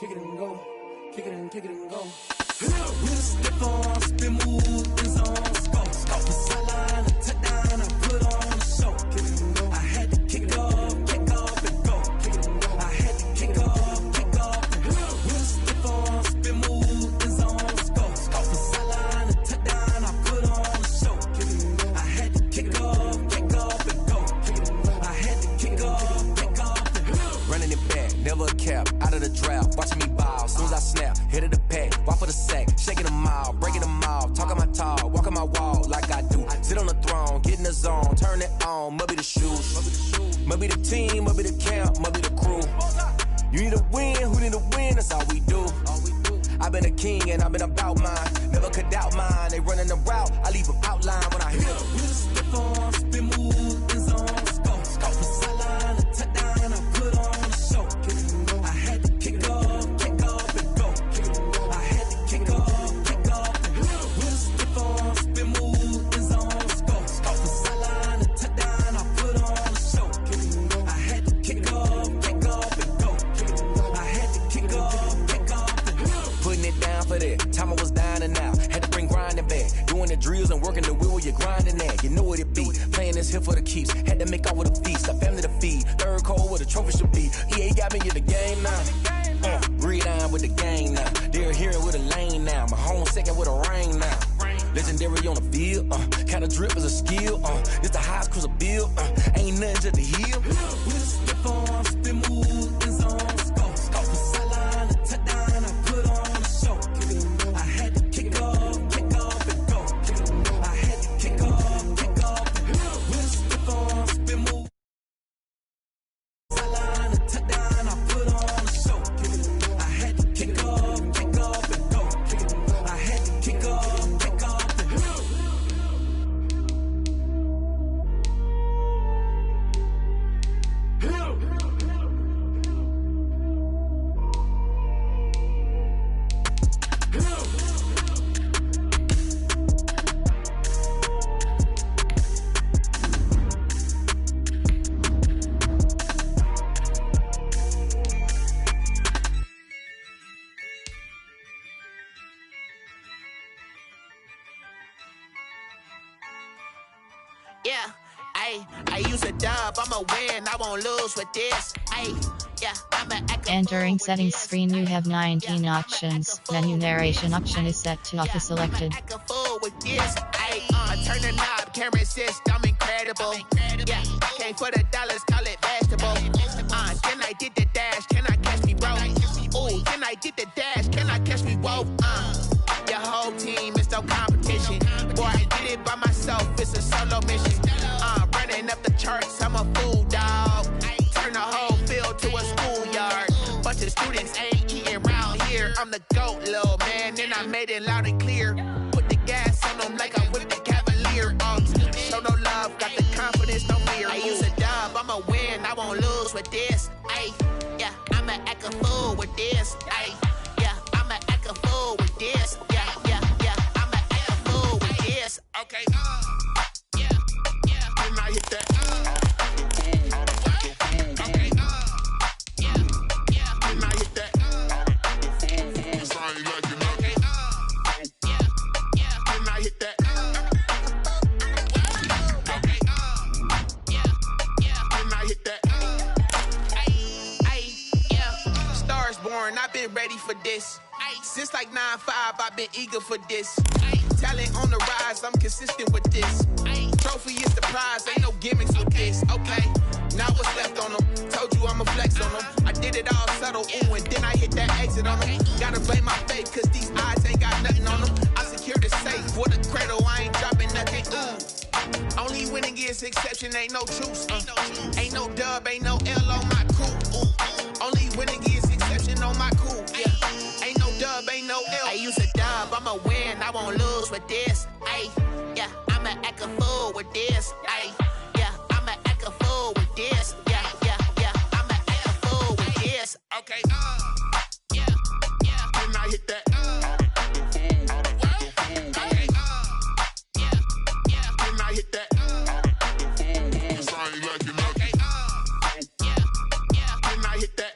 kick it and go, kick it and go. With a stiff on, spin move, in zones, go. Off the sideline, a touchdown, I put on a show. Kick it and go. I had to kick off and go. Kick it and go. I had to kick off and go. With a stiff on, spin move, in zones, go. Off the sideline, a touchdown, I put on a show. Kick it and go. I had to kick off and go. Kick it and go. I had to kick off and go. Running it back, never a cap, out of the draft, watching me ball. Soon as I snap, hit of the pack, walk for the sack, shaking them all, breaking them off, talking my talk, walking my wall like I do. Sit on the throne, get in the zone, turn it on, must be the shoes, must be the team, must be the camp, must be the crew. You need a win, who need a win, that's all we do. I've been a king and I've been about mine, never could doubt mine. They running the route, I leave them outline when I hit them. With a stiff on, spin move, in zones, go. Off the sideline, a touchdown, I put on a show. Kick it and go. I had to kick off and go. Kick it and go. I had to kick off and go. With a stiff on, spin move, in zones, go. Off the sideline, a touchdown, I put on a show. Kick it and go. I had to kick off and go. Kick it and go. I had to kick off and go. Putting it down for that, time I was down and out, had to bring grinding back, doing the drills and working the wheel where you're grinding at, you know what it be, playing this here for the keeps, had to make out with a feast, a family to feed, third cold where the trophy should be, EA got me in the game now, breathe on with the game now, they're hearing with a lane now, my home second with a rain now, legendary on the field, kinda drip is a skill, it's the highest cruiser bill, ain't nothing just to heal. With a stiff on, spin move, in zones, go. Off the sideline, a touchdown, I put on a show. Kick it and go. I had to kick off and go. Kick it and go. I had to kick off and go. With a stiff on, spin move, sideline, a touchdown, I put on a show. Kick it and go. I had to kick off and go. Kick it and go. I had to kick off and go. Yeah, I use a dub, I'ma win, I won't lose with this. Yeah, I'm an Entering settings screen, you have 19 options. Menu narration option is set to auto selected. With this. Turn the knob, camera assist, I'm incredible. Yeah, came for the dollars, call it vegetable. Then I did the dash, can I catch me, bro? Ooh, then I did the dash, can I catch me, whoa? Your whole team is no competition. Boy, I did it by myself, it's a solo mission. Running up the charts, I'm a fool, dog. Turn the whole field to a schoolyard. Bunch of students ain't eating around here. I'm the GOAT, little man, and I made it loud and clear. Put the gas on them like I'm with the Cavalier. Show no love, got the confidence, no fear. I use a dub, I'ma win, I won't lose with this. Yeah, I'ma act a fool with this. Yeah, I'ma act a fool with this. Yeah, I'ma act a fool with this. Okay, yeah, and I hit that. Okay, yeah, and I hit that. It's I ain't like it. Okay, yeah, and I hit that. Okay, yeah, and I hit that. Yeah, Stars born, I've been ready for this. Since like 9-5, I've been eager for this. Talent on the rise, I'm consistent with this. Trophy is the prize, ain't no gimmicks with this. Okay, now what's left on them? Told you I'ma flex on them. I did it all subtle, ooh, and then I hit that exit on them. Gotta blame my faith, cause these odds ain't got nothing on them. I secure the safe, for the cradle, I ain't dropping nothing, ooh. Only winning is exception, ain't no truce. Ain't no dub, ain't no L on my crew. Only winning is exception on my crew. Yeah, ain't no dub, ain't no L. I use a dub, I'ma win, I won't lose with this. Yeah, I'ma act a fool with this. Yeah, I'ma act a fool with this. Yeah, I'ma act a fool with this. Okay, yeah, and I hit that. Okay, yeah, and I hit that. It's I ain't like it. Okay, yeah, and I hit that.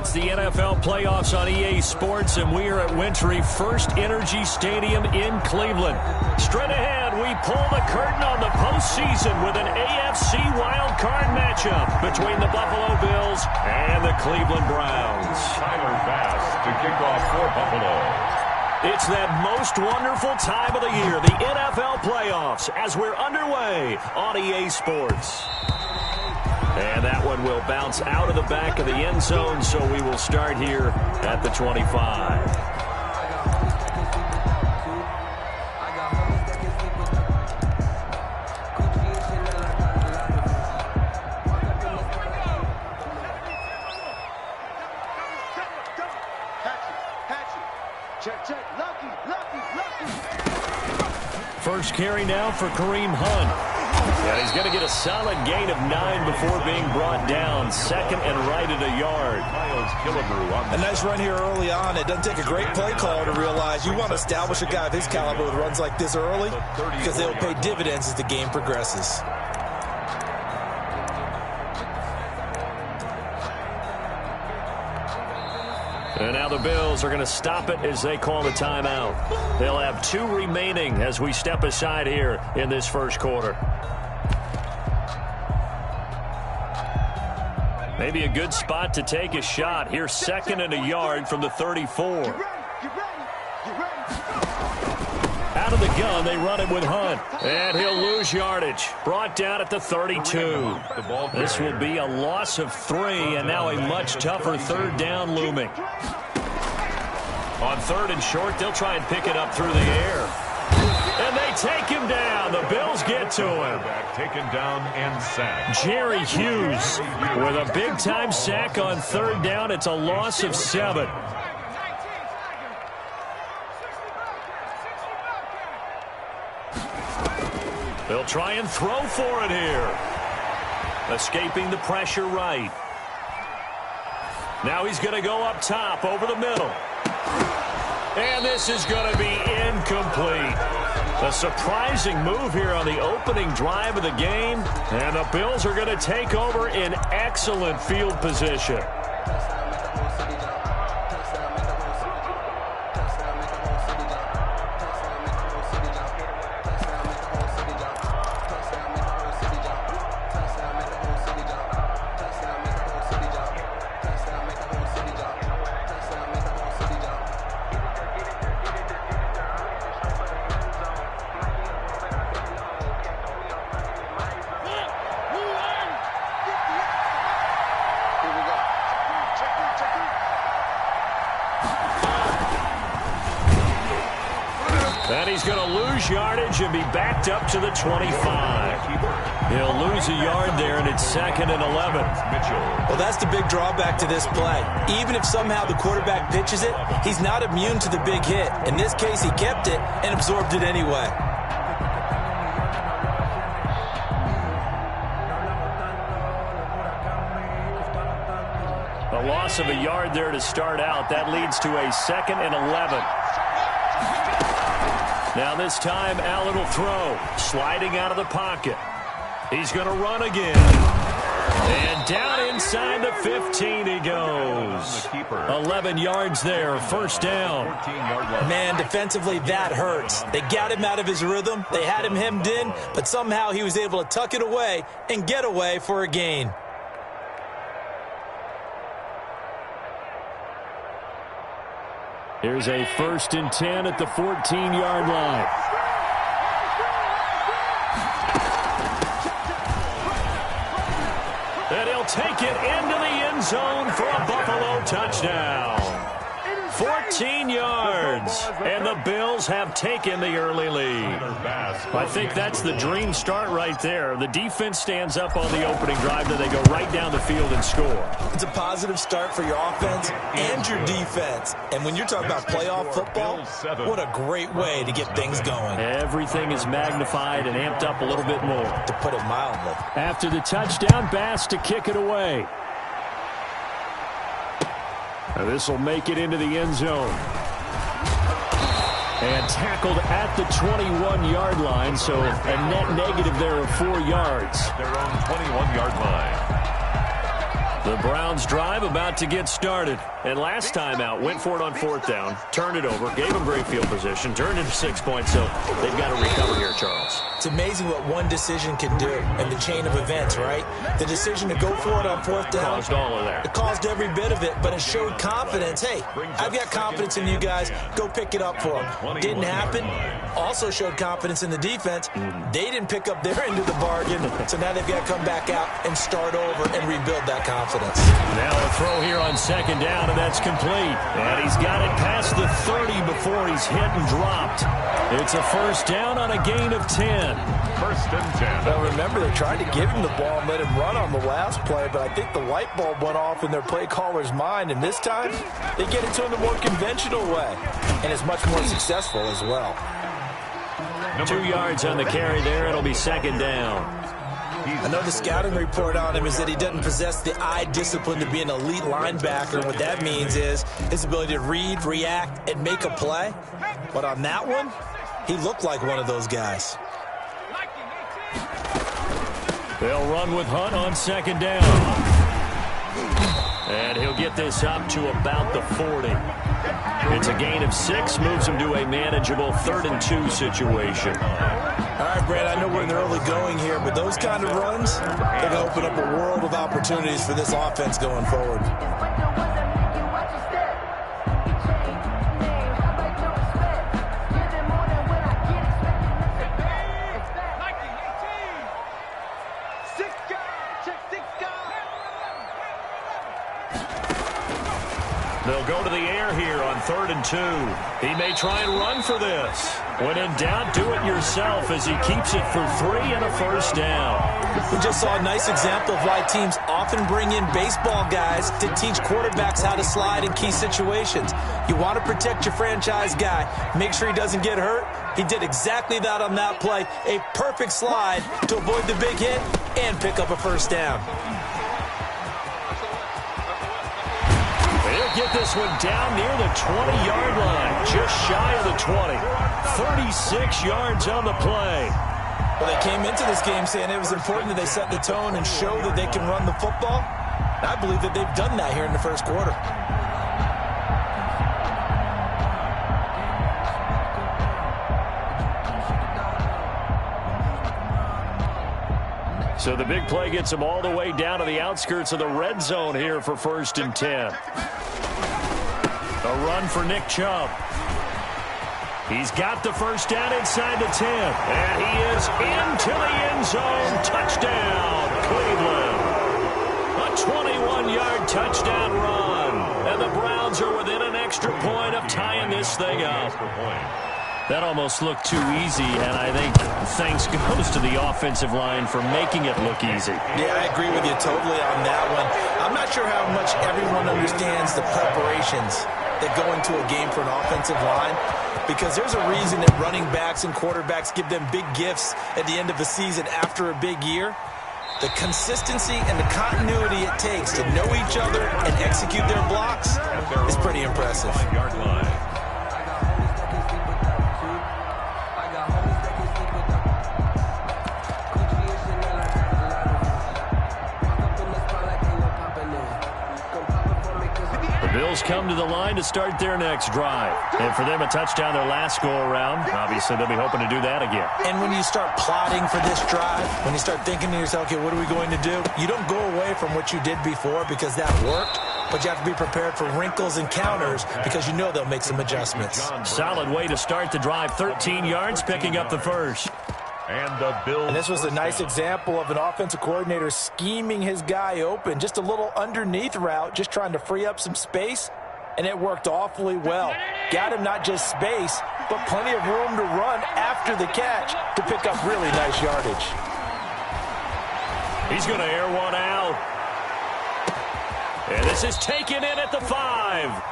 It's the NFL playoffs on EA Sports, and we are at Wintry First Energy Stadium in Cleveland. Straight ahead, we pull the curtain on the postseason with an AFC wildcard matchup between the Buffalo Bills and the Cleveland Browns. Tyler Bass to kick off for Buffalo. It's that most wonderful time of the year, the NFL playoffs, as we're underway on EA Sports. And that one will bounce out of the back of the end zone, so we will start here at the 25. First carry now for Kareem Hunt. And he's going to get a solid gain of 9 before being brought down. Second and right at a yard. A nice run here early on. It doesn't take a great play call to realize you want to establish a guy of his caliber with runs like this early because they'll pay dividends as the game progresses. And now the Bills are going to stop it as they call the timeout. They'll have 2 remaining as we step aside here in this first quarter. Maybe a good spot to take a shot. Here's second and a yard from the 34. Out of the gun, they run it with Hunt. And he'll lose yardage. Brought down at the 32. This will be a loss of 3, and now a much tougher third down looming. On third and short, they'll try and pick it up through the air. And they take him down. The Bills get to him. Taken down and sacked. Jerry Hughes with a big-time sack on third down. It's a loss of 7. They'll try and throw for it here. Escaping the pressure right. Now he's going to go up top over the middle. And this is going to be incomplete. A surprising move here on the opening drive of the game. And the Bills are going to take over in excellent field position. And he's going to lose yardage and be backed up to the 25. He'll lose a yard there, and it's second and 11. Well, that's the big drawback to this play. Even if somehow the quarterback pitches it, he's not immune to the big hit. In this case, he kept it and absorbed it anyway. A loss of a yard there to start out. That leads to a second and 11. Now this time, Allen will throw. Sliding out of the pocket. He's going to run again. And down inside the 15 he goes. 11 yards there, first down. Man, defensively, that hurts. They got him out of his rhythm. They had him hemmed in, but somehow he was able to tuck it away and get away for a gain. Here's a first and 10 at the 14-yard line. And he'll take it into the end zone for a Buffalo touchdown. 14 yards, and the Bills have taken the early lead. I think that's the dream start right there. The defense stands up on the opening drive, then they go right down the field and score. It's a positive start for your offense and your defense. And when you're talking about playoff football, what a great way to get things going. Everything is magnified and amped up a little bit more. To put it mildly. After the touchdown, Bass to kick it away. This will make it into the end zone. And tackled at the 21-yard line, so a net negative there of 4 yards. Their own 21-yard line. The The Browns drive about to get started. And last time out, went for it on 4th down, turned it over, gave them great field position, turned into 6 points, so they've got to recover here, Charles. It's amazing what one decision can do in the chain of events, right? The decision to go for it on 4th down. Caused all of that. It caused every bit of it, but it showed confidence. Hey, I've got confidence in you guys. Go pick it up for them. Didn't happen. Also showed confidence in the defense. They didn't pick up their end of the bargain, so now they've got to come back out and start over and rebuild that confidence. Now a throw here on 2nd down, and that's complete. And he's got it past the 30 before he's hit and dropped. It's a 1st down on a gain of 10. 1st and 10. Now remember, they tried to give him the ball and let him run on the last play, but I think the light bulb went off in their play caller's mind, and this time they get it to him the more conventional way, and it's much more successful as well. 2 yards on the carry there. It'll be 2nd down. I know the scouting report on him is that he doesn't possess the eye discipline to be an elite linebacker, and what that means is his ability to read, react, and make a play. But on that one, he looked like one of those guys. They'll run with Hunt on 2nd down. And he'll get this up to about the 40. It's a gain of 6, moves him to a manageable 3rd and 2 situation. All right, Brad, I know we're in the early going here, but those kind of runs, they're going to open up a world of opportunities for this offense going forward. They'll go to the air here on 3rd and 2. He may try and run for this. When in doubt, do it yourself as he keeps it for 3 and a 1st down. We just saw a nice example of why teams often bring in baseball guys to teach quarterbacks how to slide in key situations. You want to protect your franchise guy. Make sure he doesn't get hurt. He did exactly that on that play. A perfect slide to avoid the big hit and pick up a 1st down. He'll get this one down near the 20-yard line, just shy of the 20. 36 yards on the play. Well, they came into this game saying it was important that they set the tone and show that they can run the football. I believe that they've done that here in the 1st quarter. So the big play gets them all the way down to the outskirts of the red zone here for 1st and 10. A run for Nick Chubb. He's got the 1st down inside the 10. And he is into the end zone. Touchdown, Cleveland. A 21-yard touchdown run. And the Browns are within an extra point of tying this thing up. That almost looked too easy, and I think thanks goes to the offensive line for making it look easy. Yeah, I agree with you totally on that one. I'm not sure how much everyone understands the preparations that go into a game for an offensive line, because there's a reason that running backs and quarterbacks give them big gifts at the end of the season after a big year. The consistency and the continuity it takes to know each other and execute their blocks is pretty impressive. Bills come to the line to start their next drive. And for them, a touchdown their last go-around. Obviously, they'll be hoping to do that again. And when you start plotting for this drive, when you start thinking to yourself, okay, what are we going to do? You don't go away from what you did before because that worked, but you have to be prepared for wrinkles and counters because you know they'll make some adjustments. Solid way to start the drive. 13 yards, picking up the 1st. And the Bills. And this was a nice example of an offensive coordinator scheming his guy open. Just a little underneath route, just trying to free up some space, and it worked awfully well. Got him not just space, but plenty of room to run after the catch to pick up really nice yardage. He's going to air one out. And this is taken in at the 5.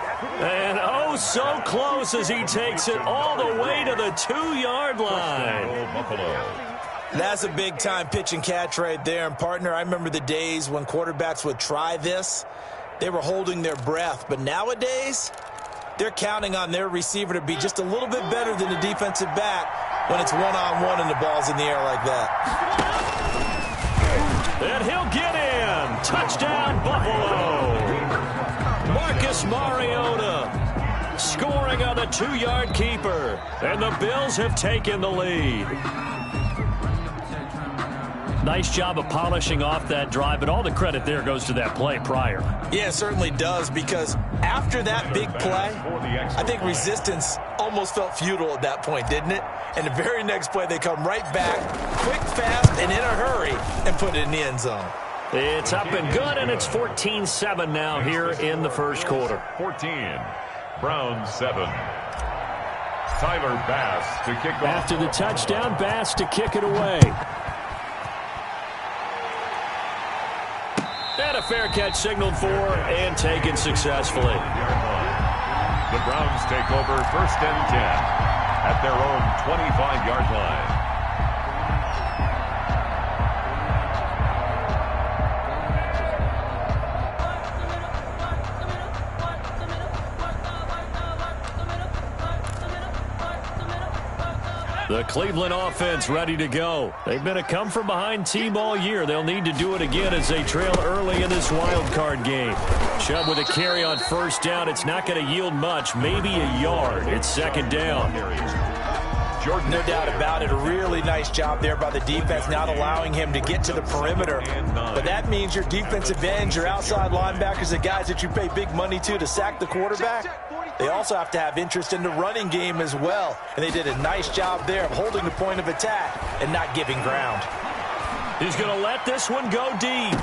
And oh, so close as he takes it all the way to the 2-yard line. That's a big-time pitch and catch right there. And, partner, I remember the days when quarterbacks would try this. They were holding their breath. But nowadays, they're counting on their receiver to be just a little bit better than the defensive back when it's one-on-one and the ball's in the air like that. And he'll get in. Touchdown, Buffalo. Marcus Mariota scoring on the 2-yard keeper. And the Bills have taken the lead. Nice job of polishing off that drive, but all the credit there goes to that play prior. Yeah, it certainly does, because after that big play, I think resistance almost felt futile at that point, didn't it? And the very next play, they come right back, quick, fast, and in a hurry, and put it in the end zone. It's up and good, and it's 14-7 now here in the first quarter. 14, Browns 7. Tyler Bass to kick off. After the touchdown, Bass to kick it away. And a fair catch signaled for and taken successfully. The Browns take over 1st and 10 at their own 25-yard line. The Cleveland offense ready to go. They've been a come-from-behind team all year. They'll need to do it again as they trail early in this wild card game. Chubb with a carry on 1st down. It's not going to yield much, maybe a yard. It's 2nd down. No doubt about it. A really nice job there by the defense, not allowing him to get to the perimeter. But that means your defensive ends, your outside linebackers, the guys that you pay big money to sack the quarterback, they also have to have interest in the running game as well. And they did a nice job there of holding the point of attack and not giving ground. He's going to let this one go deep.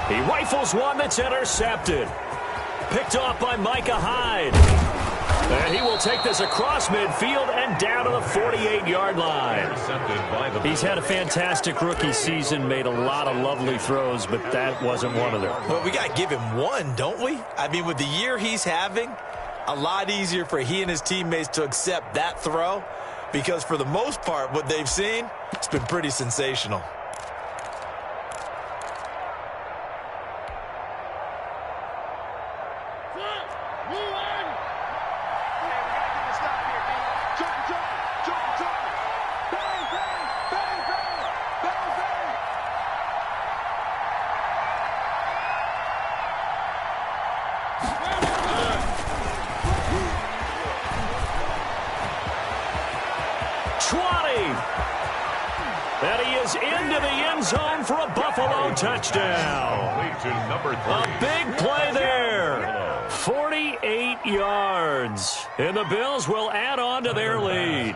He rifles one that's intercepted. Picked off by Micah Hyde. And he will take this across midfield and down to the 48-yard line. He's had a fantastic rookie season, made a lot of lovely throws, but that wasn't one of them. Well, we got to give him one, don't we? I mean, with the year he's having, a lot easier for he and his teammates to accept that throw, because for the most part, what they've seen, it's been pretty sensational. And he is into the end zone for a Buffalo touchdown. A big play there. 48 yards. And the Bills will add on to their lead.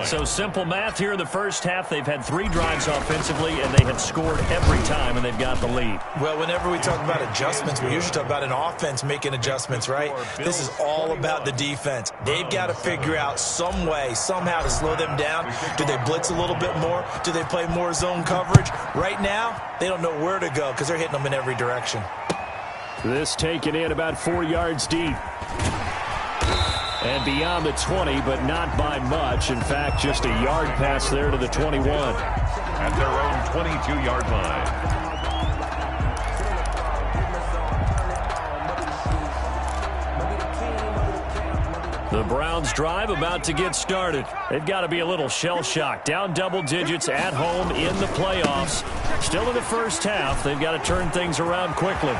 So simple math here in the first half. They've had 3 drives offensively, and they have scored every time, and they've got the lead. Well, whenever we talk about adjustments, we usually talk about an offense making adjustments, right? This is all about the defense. They've got to figure out some way, somehow to slow them down. Do they blitz a little bit more? Do they play more zone coverage? Right now, they don't know where to go because they're hitting them in every direction. This taken in about 4 yards deep. And beyond the 20, but not by much. In fact, just a yard pass there to the 21. At their own 22-yard line. The Browns drive about to get started. They've got to be a little shell-shocked. Down double digits at home in the playoffs. Still in the first half. They've got to turn things around quickly.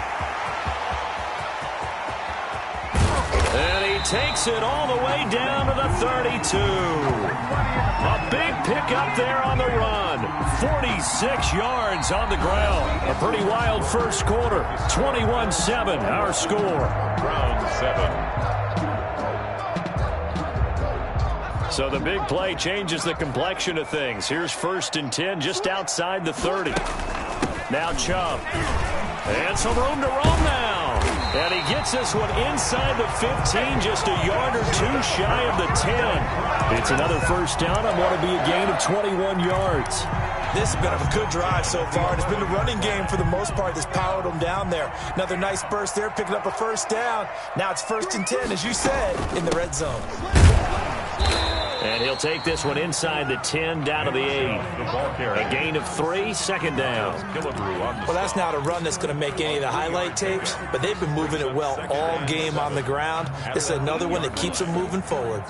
And he takes it all the way down to the 32. A big pickup there on the run. 46 yards on the ground. A pretty wild first quarter. 21-7, our score. Browns 7. So the big play changes the complexion of things. Here's 1st and 10 just outside the 30. Now Chubb. And some room to roam now. And he gets this one inside the 15, just a yard or 2 shy of the 10. It's another first down on what will be a gain of 21 yards. This has been a good drive so far. It's been the running game for the most part that's powered them down there. Another nice burst there, picking up a first down. Now it's 1st and 10, as you said, in the red zone. And he'll take this one inside the 10, down to the 8. A gain of 3, 2nd down. Well, that's not a run that's going to make any of the highlight tapes, but they've been moving it well all game on the ground. This is another one that keeps them moving forward.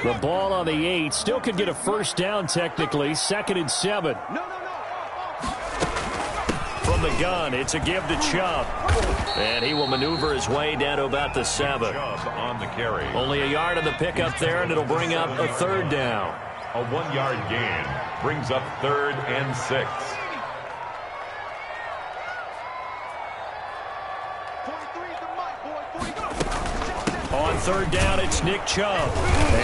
The ball on the 8. Still could get a first down technically. 2nd and 7. From the gun, it's a give to Chubb. And he will maneuver his way down to about the 7. Chubb on the carry. Only a yard on the pickup there, and it'll bring up a 3rd down. A 1-yard gain brings up 3rd and 6. On 3rd down, it's Nick Chubb.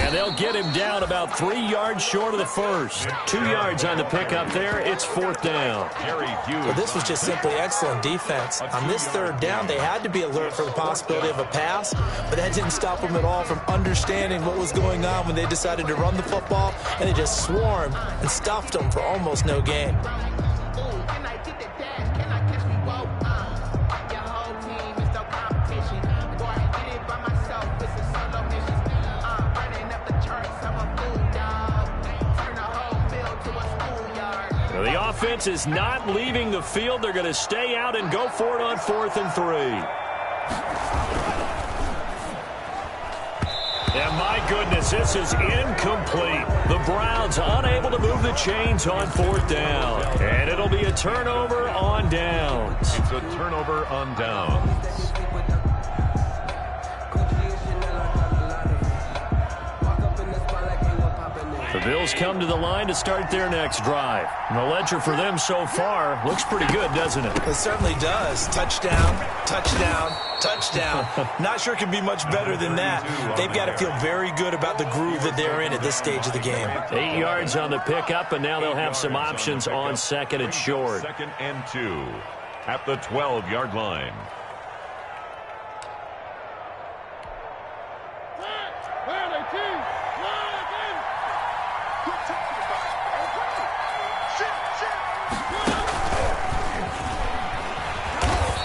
And they'll get him down about 3 yards short of the first. 2 yards on the pickup there. It's 4th down. Well, this was just simply excellent defense. On this 3rd down, they had to be alert for the possibility of a pass, but that didn't stop them at all from understanding what was going on when they decided to run the football, and they just swarmed and stuffed them for almost no gain. The offense is not leaving the field. They're going to stay out and go for it on 4th and 3. And my goodness, this is incomplete. The Browns unable to move the chains on 4th down. And it'll be a turnover on downs. It's a turnover on downs. The Bills come to the line to start their next drive. And the ledger for them so far looks pretty good, doesn't it? It certainly does. Touchdown, touchdown, touchdown. Not sure it can be much better than that. They've got to feel very good about the groove that they're in at this stage of the game. 8 yards on the pickup, and now they'll have some options on 2nd and short. 2nd and 2 at the 12-yard line.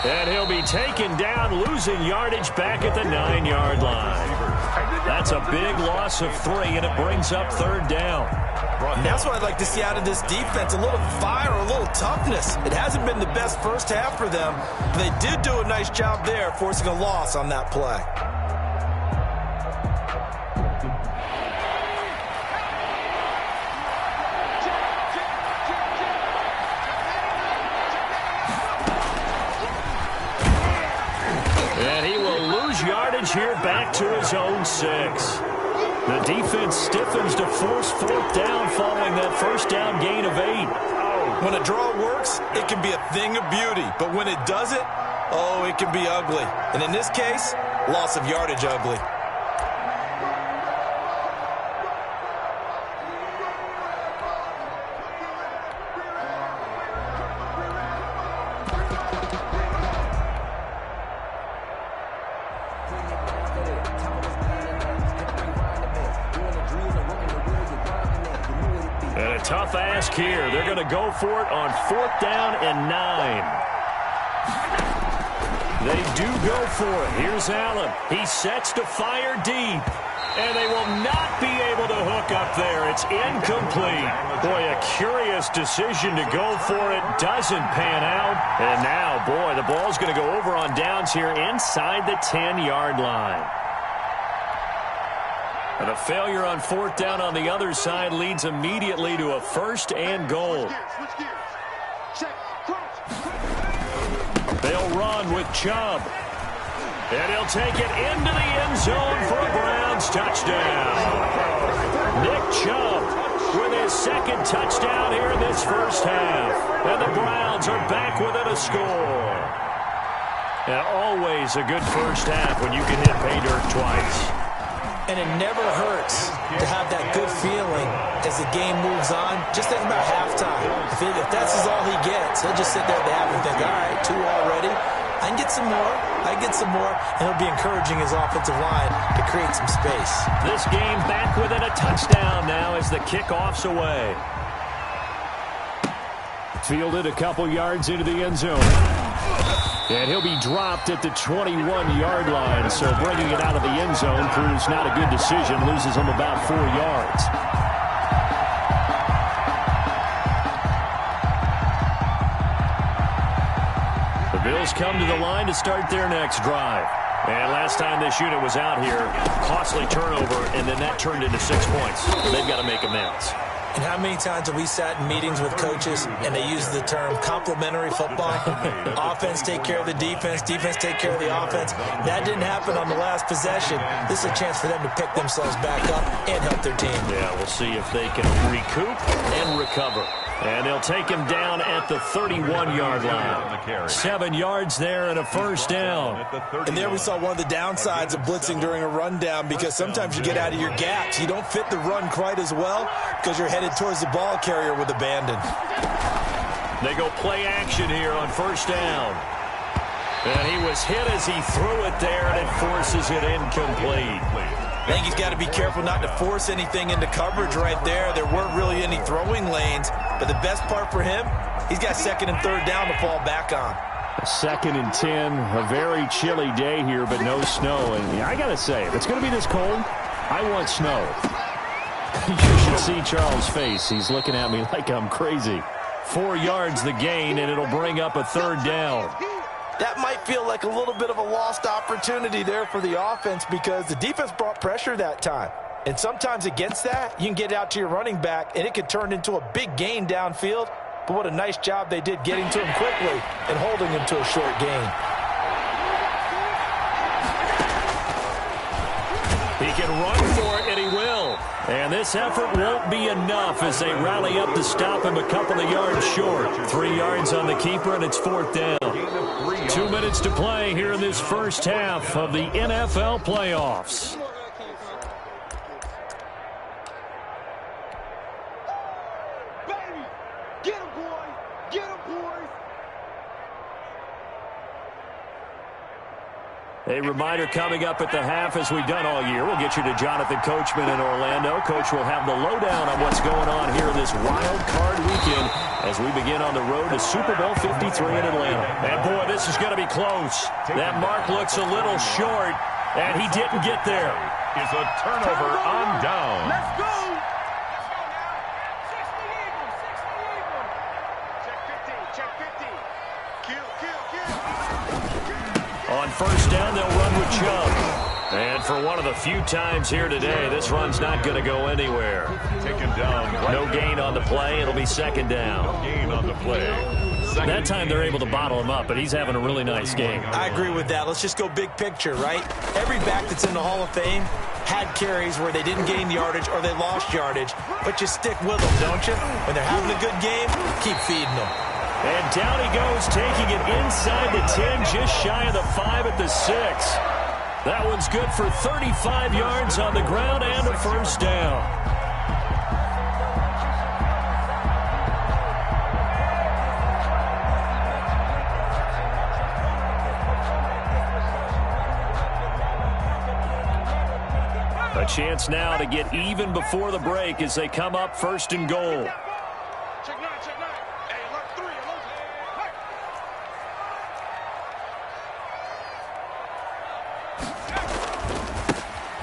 And he'll be taken down, losing yardage back at the 9-yard line. That's a big loss of 3, and it brings up 3rd down. And that's what I'd like to see out of this defense, a little fire, a little toughness. It hasn't been the best first half for them, but they did do a nice job there, forcing a loss on that play. And he will lose yardage here back to his own 6. The defense stiffens to force 4th down following that first down gain of 8. When a draw works, it can be a thing of beauty. But when it doesn't, oh, it can be ugly. And in this case, loss of yardage ugly. And a tough ask here. They're going to go for it on 4th down and 9. They do go for it. Here's Allen. He sets to fire deep. And they will not be able to hook up there. It's incomplete. Boy, a curious decision to go for it. Doesn't pan out. And now, boy, the ball's going to go over on downs here inside the 10-yard line. And a failure on 4th down on the other side leads immediately to a 1st and goal. They'll run with Chubb. And he'll take it into the end zone for a Browns touchdown. Nick Chubb with his 2nd touchdown here in this first half. And the Browns are back within a score. And always a good first half when you can hit pay dirt twice. And it never hurts to have that good feeling as the game moves on. Just think about halftime. If that's all he gets, he'll just sit there at the half and think, all right, 2 already. I can get some more. I get some more. And he'll be encouraging his offensive line to create some space. This game back within a touchdown now as the kickoff's away. Fielded a couple yards into the end zone. And he'll be dropped at the 21-yard line. So bringing it out of the end zone proves not a good decision. Loses him about 4 yards. The Bills come to the line to start their next drive. And last time this unit was out here, costly turnover, and then that turned into 6 points. They've got to make amends. And how many times have we sat in meetings with coaches and they use the term complementary football? Offense take care of the defense, defense take care of the offense. That didn't happen on the last possession. This is a chance for them to pick themselves back up and help their team. Yeah, we'll see if they can recoup and recover. And they'll take him down at the 31-yard line. 7 yards there and a first down. And there we saw one of the downsides of blitzing during a rundown, because sometimes you get out of your gaps. You don't fit the run quite as well because you're headed towards the ball carrier with abandon. They go play action here on first down. And he was hit as he threw it there, and it forces it incomplete. I think he's got to be careful not to force anything into coverage right there. There weren't really any throwing lanes, but the best part for him, he's got second and third down to fall back on. 2nd and 10, a very chilly day here, but no snow. And I got to say, if it's going to be this cold, I want snow. You should see Charles' face. He's looking at me like I'm crazy. 4 yards the gain, and it'll bring up a third down. That might feel like a little bit of a lost opportunity there for the offense, because the defense brought pressure that time. And sometimes against that, you can get out to your running back, and it could turn into a big gain downfield. But what a nice job they did getting to him quickly and holding him to a short gain. He can run for it, and he will. And this effort won't be enough as they rally up to stop him a couple of yards short. 3 yards on the keeper, and it's 4th down. 2 minutes to play here in this first half of the NFL playoffs. Baby, get him, boys. Get him, boys. A reminder coming up at the half, as we've done all year. We'll get you to Jonathan Coachman in Orlando. Coach will have the lowdown on what's going on here this wild card weekend as we begin on the road to Super Bowl 53 in Atlanta. And boy, this is going to be close. That mark looks a little short, and he didn't get there. Is a turnover on down. Let's go. On first down, they'll run with Chubb. And for one of the few times here today, this run's not going to go anywhere. Taken down. No gain on the play. It'll be 2nd down. No gain on the play. That time they're able to bottle him up, but he's having a really nice game. I agree with that. Let's just go big picture, right? Every back that's in the Hall of Fame had carries where they didn't gain yardage or they lost yardage, but you stick with them, don't you? When they're having a good game, keep feeding them. And down he goes, taking it inside the 10, just shy of the 5 at the 6. That one's good for 35 yards on the ground and a first down. A chance now to get even before the break as they come up 1st and goal.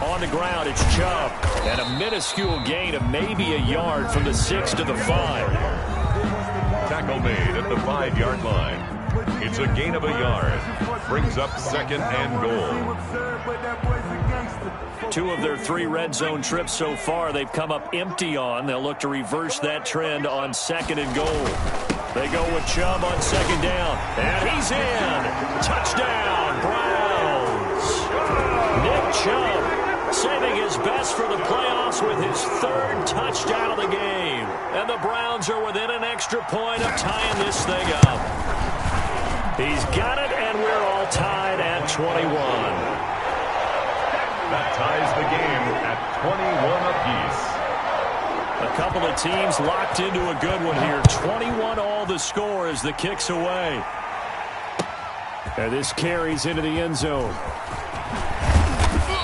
On the ground, it's Chubb. And a minuscule gain of maybe a yard from the 6 to the 5. Tackle made at the 5-yard line. It's a gain of a yard. Brings up 2nd and goal. 2 of their 3 red zone trips so far, they've come up empty on. They'll look to reverse that trend on 2nd and goal. They go with Chubb on 2nd down. And he's in. Touchdown, Browns. Nick Chubb saving his best for the playoffs with his 3rd touchdown of the game. And the Browns are within an extra point of tying this thing up. He's got it, and we're all tied at 21. That ties the game at 21 apiece. A couple of teams locked into a good one here. 21 all the score as the kick's away. And this carries into the end zone.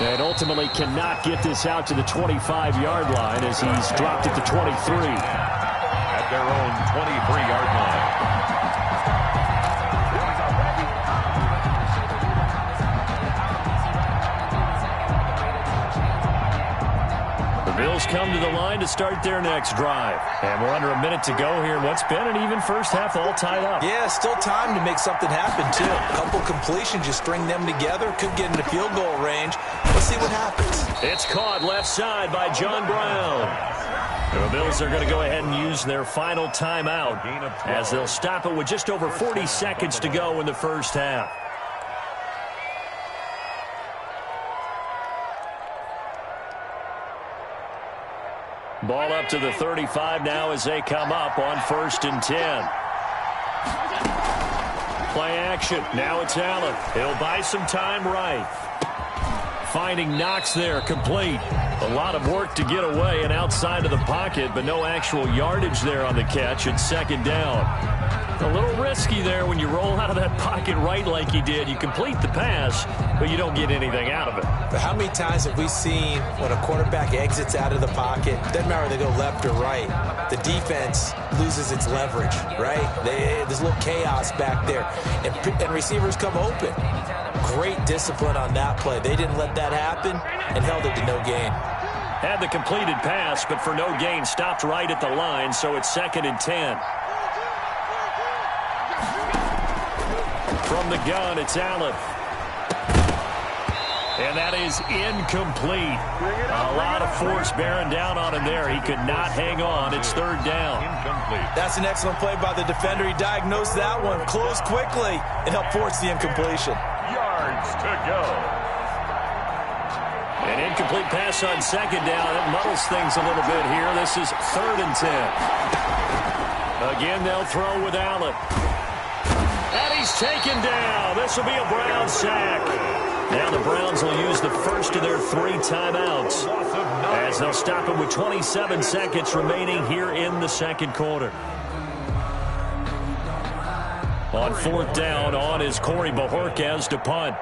And ultimately cannot get this out to the 25-yard line as he's dropped it to 23. At their own 23-yard line. The Bills come to the line to start their next drive. And we're under a minute to go here. What's been an even first half all tied up. Yeah, still time to make something happen, too. A couple completions, you string them together. Could get into field goal range. Let's see what happens. It's caught left side by John Brown. The Bills are going to go ahead and use their final timeout as they'll stop it with just over 40 seconds to go in the first half. Ball up to the 35 now as they come up on 1st and 10. Play action. Now it's Allen. He'll buy some time right. Finding Knox there, complete. A lot of work to get away and outside of the pocket, but no actual yardage there on the catch. It's 2nd down. A little risky there when you roll out of that pocket right like he did. You complete the pass, but you don't get anything out of it. But how many times have we seen when a quarterback exits out of the pocket, doesn't matter whether they go left or right, the defense loses its leverage, right? There's a little chaos back there, and receivers come open. Great discipline on that play. They didn't let that happen and held it to no gain. Had the completed pass, but for no gain, stopped right at the line, so it's 2nd and 10. From the gun, it's Allen. And that is incomplete. A lot of force bearing down on him there. He could not hang on. It's 3rd down. That's an excellent play by the defender. He diagnosed that one, closed quickly, and helped force the incompletion. Yards to go. An incomplete pass on 2nd down. That muddles things a little bit here. This is 3rd and 10. Again, they'll throw with Allen. And he's taken down. This will be a Brown sack. Now the Browns will use the first of their 3 timeouts as they'll stop it with 27 seconds remaining here in the 2nd quarter. On 4th down, on is Corey Bajorquez to punt.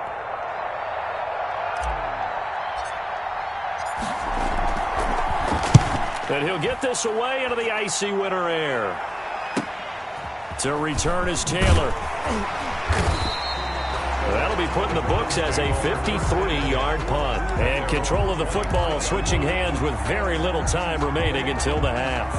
And he'll get this away into the icy winter air. To return is Taylor. That'll be put in the books as a 53-yard punt. And control of the football switching hands with very little time remaining until the half.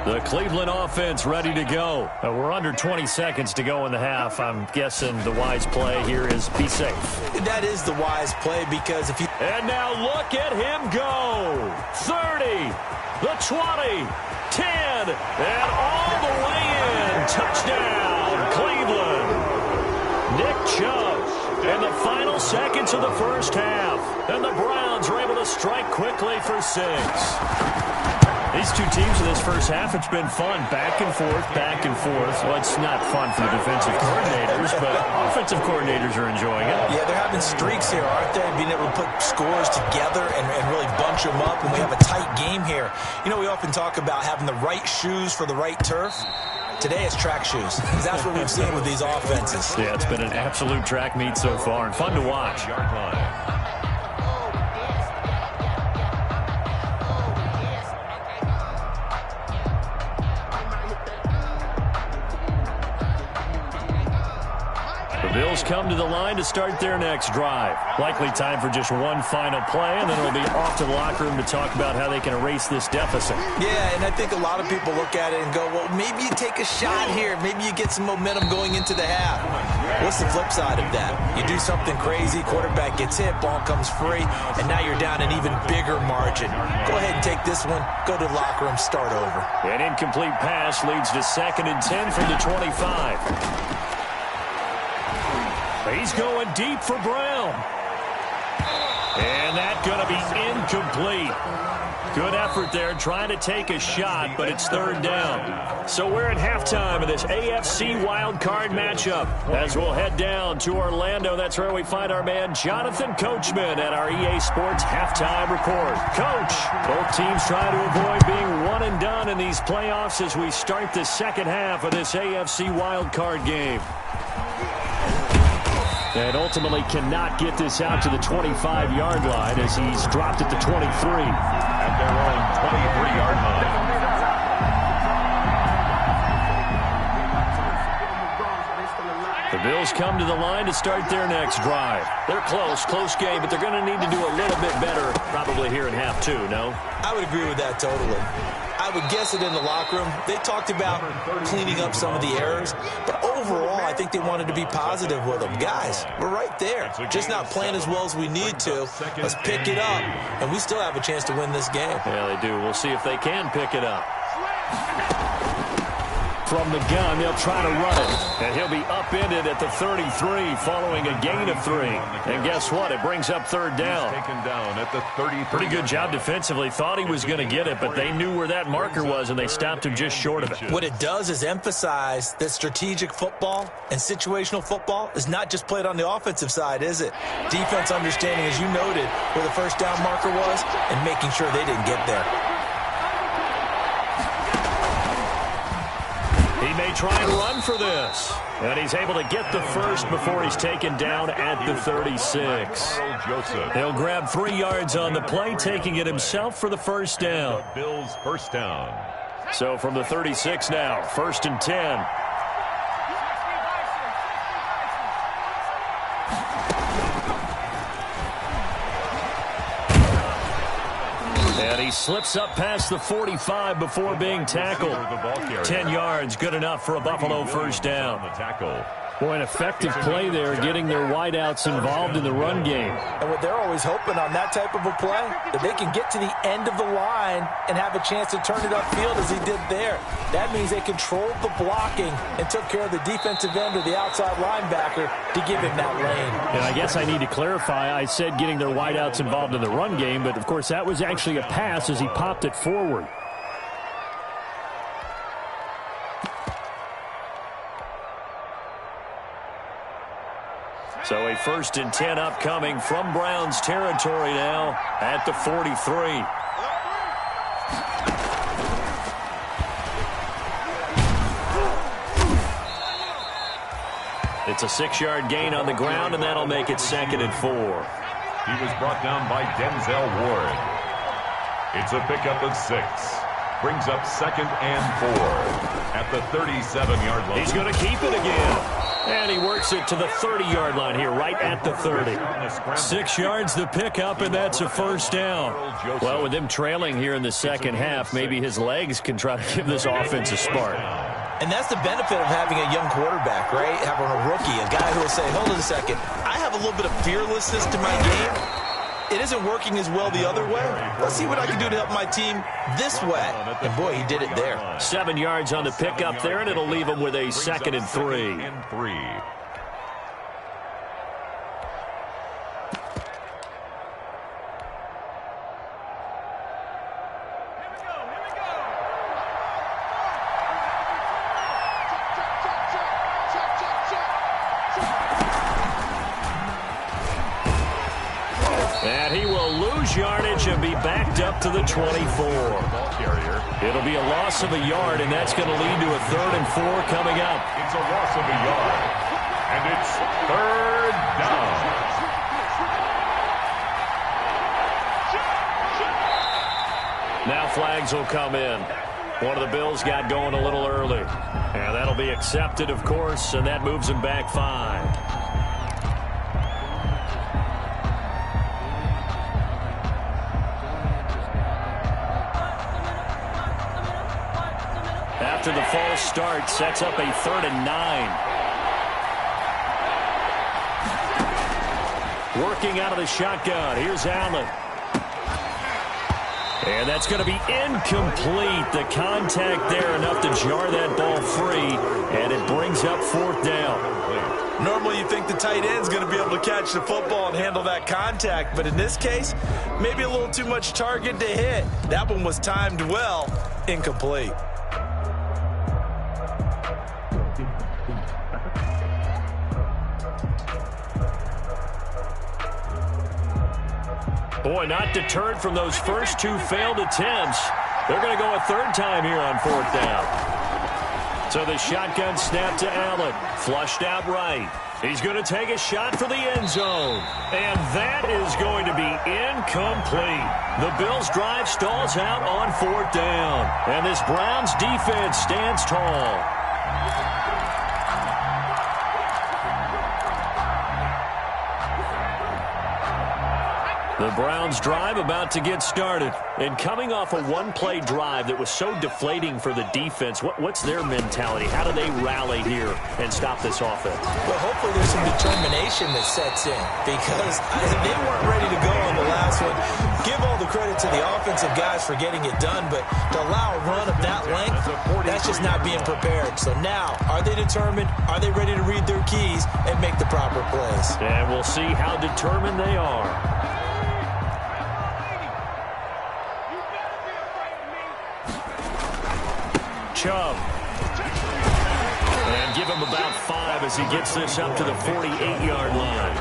The Cleveland offense ready to go. We're under 20 seconds to go in the half. I'm guessing the wise play here is be safe. That is the wise play because if you... And now look at him go. 30, the 20, 10, and all the way in. Touchdown, Cleveland. Nick Chubb in the final seconds of the first half. And the Browns are able to strike quickly for 6. These two teams in this first half, it's been fun. Back and forth, back and forth. Well, it's not fun for the defensive coordinators, but offensive coordinators are enjoying it. Yeah, they're having streaks here, aren't they? Being able to put scores together and really bunch them up, and we have a tight game here. You know, we often talk about having the right shoes for the right turf. Today it's track shoes, because that's what we've seen with these offenses. Yeah, it's been an absolute track meet so far, and fun to watch. Bills come to the line to start their next drive. Likely time for just one final play, and then it'll be off to the locker room to talk about how they can erase this deficit. Yeah, and I think a lot of people look at it and go, well, maybe you take a shot here. Maybe you get some momentum going into the half. What's the flip side of that? You do something crazy, quarterback gets hit, ball comes free, and now you're down an even bigger margin. Go ahead and take this one, go to the locker room, start over. An incomplete pass leads to 2nd and 10 from the 25. He's going deep for Brown. And that's going to be incomplete. Good effort there trying to take a shot, but it's 3rd down. So we're at halftime of this AFC wildcard matchup. As we'll head down to Orlando, that's where we find our man Jonathan Coachman at our EA Sports Halftime Report. Coach, both teams trying to avoid being one and done in these playoffs as we start the second half of this AFC wildcard game. And ultimately cannot get this out to the 25-yard line as he's dropped at the 23. At their own 23-yard line. The Bills Browns come to the line to start their next drive. They're close game, but they're going to need to do a little bit better probably here in half two, no? I would agree with that totally. I would guess it in the locker room. They talked about cleaning up some of the errors, but overall, I think they wanted to be positive with them. Guys, we're right there. Just not playing as well as we need to. Let's pick it up, and we still have a chance to win this game. Yeah, they do. We'll see if they can pick it up. From the gun, they'll try to run it. And he'll be upended at the 33 following a gain of 3. And guess what? It brings up third down. Taken down at the 33. Pretty good job defensively. Thought he was going to get it, but they knew where that marker was, and they stopped him just short of it. What it does is emphasize that strategic football and situational football is not just played on the offensive side, is it? Defense understanding, as you noted, where the first down marker was and making sure they didn't get there. He may try and run for this. And he's able to get the first before he's taken down at the 36. He'll grab 3 yards on the play, taking it himself for the first down. Bills first down. So from the 36 now, 1st and 10. And he slips up past the 45 before being tackled. 10 yards, good enough for a Buffalo first down. Boy, an effective play there, getting their wideouts involved in the run game. And what they're always hoping on that type of a play, that they can get to the end of the line and have a chance to turn it upfield as he did there. That means they controlled the blocking and took care of the defensive end or the outside linebacker to give him that lane. And I guess I need to clarify, I said getting their wideouts involved in the run game, but of course that was actually a pass as he popped it forward. So a 1st and 10 upcoming from Browns territory now at the 43. It's a 6-yard gain on the ground, and that'll make it 2nd and 4. He was brought down by Denzel Ward. It's a pickup of 6. Brings up 2nd and 4 at the 37-yard line. He's going to keep it again. And he works it to the 30-yard line here, right at the 30. 6 yards the pickup, and that's a first down. Well, with them trailing here in the second half, maybe his legs can try to give this offense a spark. And that's the benefit of having a young quarterback, right? Having a rookie, a guy who will say, hold on a second, I have a little bit of fearlessness to my game. It isn't working as well the other way. Let's see what I can do to help my team this way. And, boy, he did it there. 7 yards on the pickup there, and it'll leave him with a 2nd and 3. And he will lose yardage and be backed up to the 24. It'll be a loss of a yard, and that's going to lead to a 3rd and 4 coming up. It's a loss of a yard, and it's 3rd down. Now flags will come in. One of the Bills got going a little early. And that'll be accepted, of course, and that moves him back 5. After the false start, sets up a 3rd and 9. Working out of the shotgun. Here's Allen. And that's going to be incomplete. The contact there enough to jar that ball free, and it brings up 4th down. Normally you think the tight end's going to be able to catch the football and handle that contact, but in this case, maybe a little too much target to hit. That one was timed well, incomplete. Boy, not deterred from those first 2 failed attempts. They're going to go a 3rd time here on 4th down. So the shotgun snap to Allen. Flushed out right. He's going to take a shot for the end zone. And that is going to be incomplete. The Bills' drive stalls out on 4th down. And this Browns defense stands tall. The Browns drive about to get started. And coming off a one-play drive that was so deflating for the defense, what's their mentality? How do they rally here and stop this offense? Well, hopefully there's some determination that sets in because they weren't ready to go on the last one. Give all the credit to the offensive guys for getting it done, but to allow a run of that length, that's just not being prepared. So now, are they determined? Are they ready to read their keys and make the proper plays? And we'll see how determined they are. Chubb. And give him about 5 as he gets this up to the 48-yard line.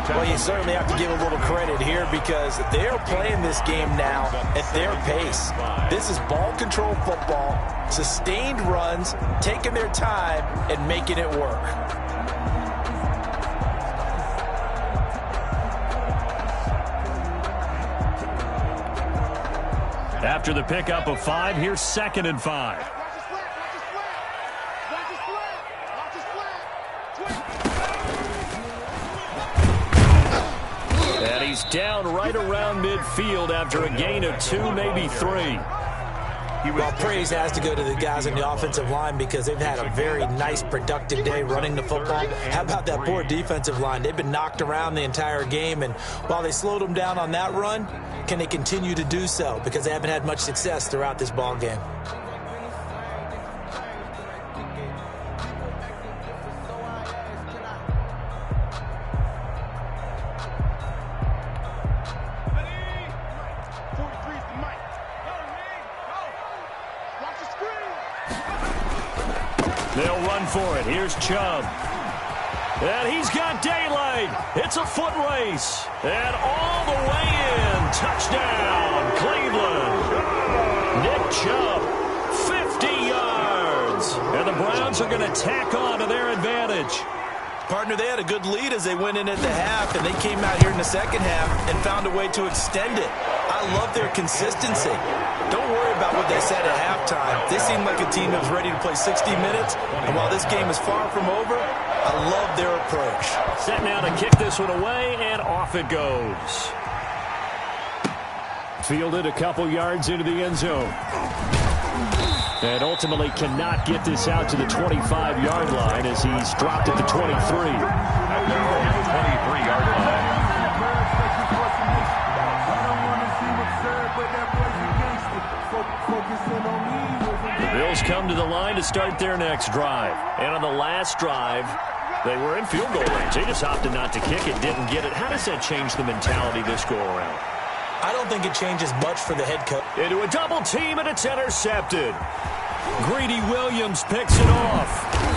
Well, you certainly have to give a little credit here because they're playing this game now at their pace. This is ball control football, sustained runs, taking their time, and making it work. After the pickup of 5, here's 2nd and 5. And he's down right around midfield after a gain of 2, maybe 3. Well, praise has to go to the guys on the offensive line because they've had a very nice, productive day running the football. How about that poor defensive line? They've been knocked around the entire game, and while they slowed them down on that run, can they continue to do so? Because they haven't had much success throughout this ball game. They'll run for it. Here's Chubb. And he's got daylight. It's a foot race. And all the way in. Touchdown, Cleveland. Nick Chubb, 50 yards. And the Browns are going to tack on to their advantage. Partner, they had a good lead as they went in at the half, and they came out here in the second half and found a way to extend it. I love their consistency. Don't worry about what they said at halftime. They seem like a team that was ready to play 60 minutes, and while this game is far from over, I love their approach. Set now to kick this one away, and off it goes. Fielded a couple yards into the end zone. And ultimately cannot get this out to the 25-yard line as he's dropped at the 23. At the 23-yard line. The Bills come to the line to start their next drive. And on the last drive, they were in field goal range. They just opted not to kick it, didn't get it. How does that change the mentality this go-around? I don't think it changes much for the head coach. Into a double team, and it's intercepted. Greedy Williams picks it off.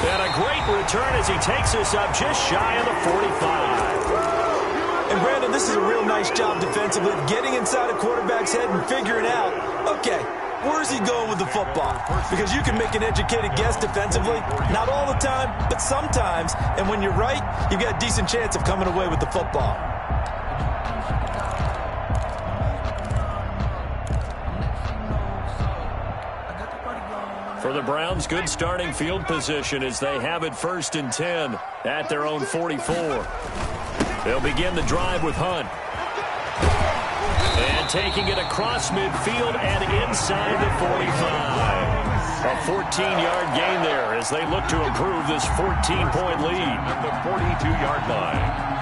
And a great return as he takes us up just shy of the 45. And Brandon, this is a real nice job defensively of getting inside a quarterback's head and figuring out, okay, where's he going with the football? Because you can make an educated guess defensively. Not all the time, but sometimes. And when you're right, you've got a decent chance of coming away with the football. For the Browns, good starting field position as they have it 1st and 10 at their own 44. They'll begin the drive with Hunt. And taking it across midfield and inside the 45. A 14-yard gain there as they look to improve this 14-point lead. At the 42-yard line.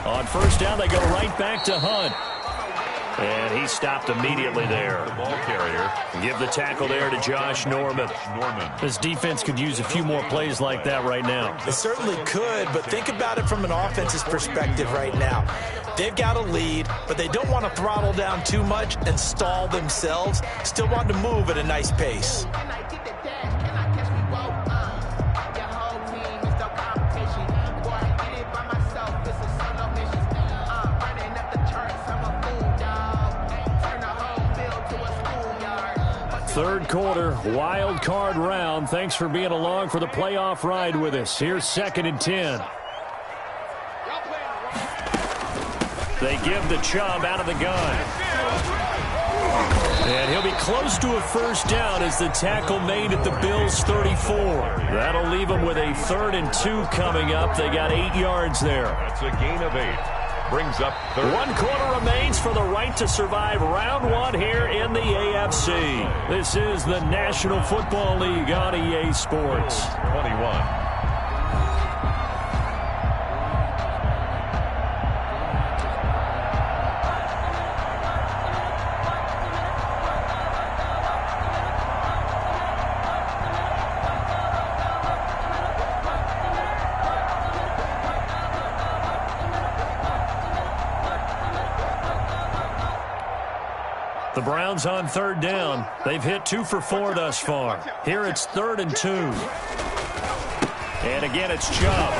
On 1st down, they go right back to Hunt. And he stopped immediately there. The ball carrier. Give the tackle there to Josh Norman. This defense could use a few more plays like that right now. They certainly could, but think about it from an offense's perspective right now. They've got a lead, but they don't want to throttle down too much and stall themselves. Still want to move at a nice pace. Third quarter, wild card round. Thanks for being along for the playoff ride with us. Here's 2nd and 10. They give the Chubb out of the gun. And he'll be close to a first down as the tackle made at the Bills' 34. That'll leave them with a 3rd and 2 coming up. They got 8 yards there. That's a gain of 8. Brings up 3rd. 1 quarter remains for the right to survive round 1 here in the AFC. This is the National Football League on EA Sports. 21. The Browns on 3rd down. They've hit 2 for 4 thus far. Here it's 3rd and 2. And again, it's Chubb.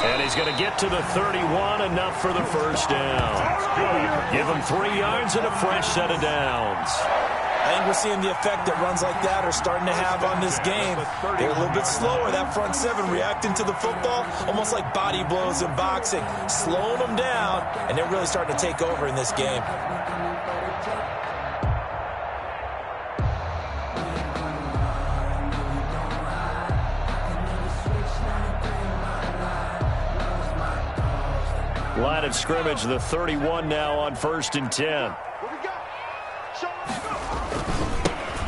And he's going to get to the 31, enough for the first down. Give him 3 yards and a fresh set of downs. I think we're seeing the effect that runs like that are starting to have on this game. They're a little bit slower, that front 7, reacting to the football, almost like body blows in boxing, slowing them down, and they're really starting to take over in this game. Line of scrimmage, the 31 now on 1st and 10.